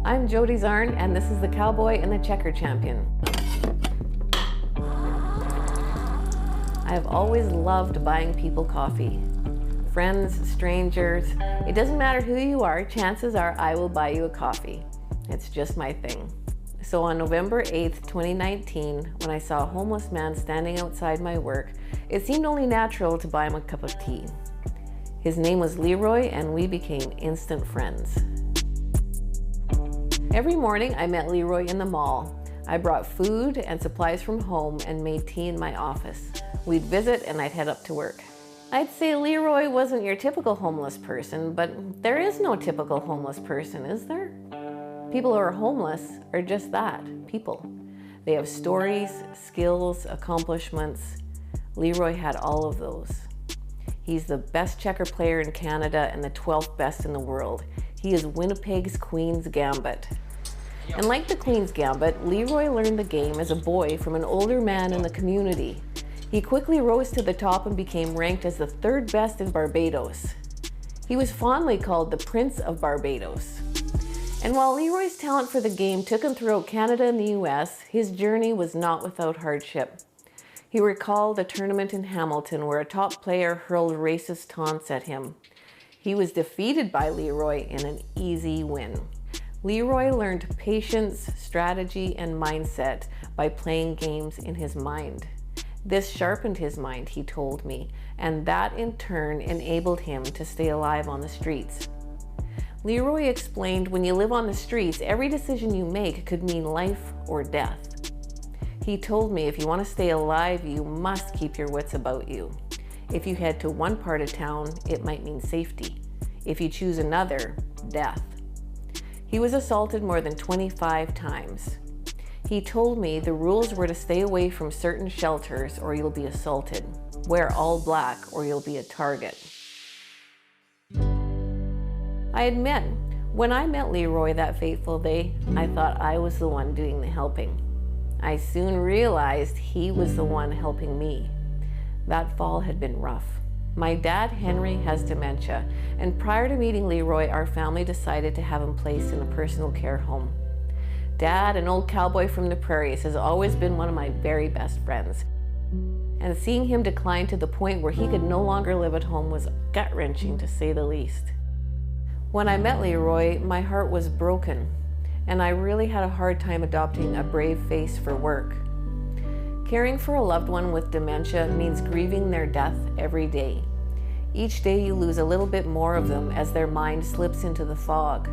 I'm Jody Zarn, and this is the Cowboy and the Checker Champion. I have always loved buying people coffee. Friends, strangers, it doesn't matter who you are, chances are I will buy you a coffee. It's just my thing. So on November 8th, 2019, when I saw a homeless man standing outside my work, it seemed only natural to buy him a cup of tea. His name was Leroy, and we became instant friends. Every morning I met Leroy in the mall. I brought food and supplies from home and made tea in my office. We'd visit and I'd head up to work. I'd say Leroy wasn't your typical homeless person, but there is no typical homeless person, is there? People who are homeless are just that, people. They have stories, skills, accomplishments. Leroy had all of those. He's the best checker player in Canada and the 12th best in the world. He is Winnipeg's Queen's Gambit. And like the Queen's Gambit, Leroy learned the game as a boy from an older man in the community. He quickly rose to the top and became ranked as the 3rd best in Barbados. He was fondly called the Prince of Barbados. And while Leroy's talent for the game took him throughout Canada and the US, his journey was not without hardship. He recalled a tournament in Hamilton where a top player hurled racist taunts at him. He was defeated by Leroy in an easy win. Leroy learned patience, strategy, and mindset by playing games in his mind. This sharpened his mind, he told me, and that in turn enabled him to stay alive on the streets. Leroy explained, when you live on the streets, every decision you make could mean life or death. He told me, if you want to stay alive, you must keep your wits about you. If you head to one part of town, it might mean safety. If you choose another, death. He was assaulted more than 25 times. He told me the rules were to stay away from certain shelters or you'll be assaulted. Wear all black or you'll be a target. I admit, when I met Leroy that fateful day, I thought I was the one doing the helping. I soon realized he was the one helping me. That fall had been rough. My dad, Henry, has dementia, and prior to meeting Leroy, our family decided to have him placed in a personal care home. Dad, an old cowboy from the prairies, has always been one of my very best friends. And seeing him decline to the point where he could no longer live at home was gut-wrenching, to say the least. When I met Leroy, my heart was broken, and I really had a hard time adopting a brave face for work. Caring for a loved one with dementia means grieving their death every day. Each day you lose a little bit more of them as their mind slips into the fog.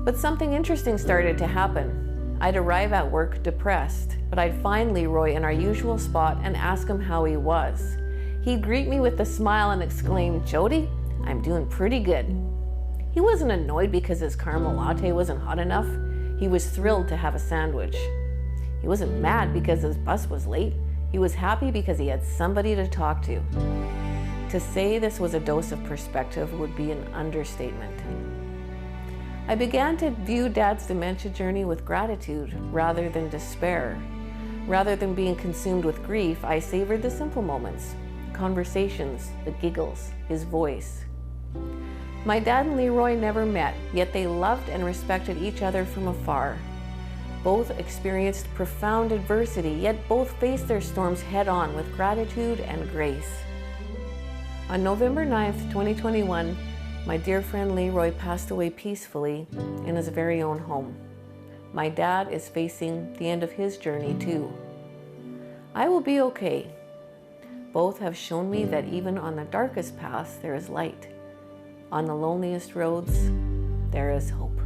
But something interesting started to happen. I'd arrive at work depressed, but I'd find Leroy in our usual spot and ask him how he was. He'd greet me with a smile and exclaim, "Jody, I'm doing pretty good." He wasn't annoyed because his caramel latte wasn't hot enough. He was thrilled to have a sandwich. He wasn't mad because his bus was late. He was happy because he had somebody to talk to. To say this was a dose of perspective would be an understatement. I began to view Dad's dementia journey with gratitude rather than despair. Rather than being consumed with grief, I savored the simple moments, conversations, the giggles, his voice. My dad and Leroy never met, yet they loved and respected each other from afar. Both experienced profound adversity, yet both faced their storms head-on with gratitude and grace. On November 9th, 2021, my dear friend Leroy passed away peacefully in his very own home. My dad is facing the end of his journey too. I will be okay. Both have shown me that even on the darkest paths, there is light. On the loneliest roads, there is hope.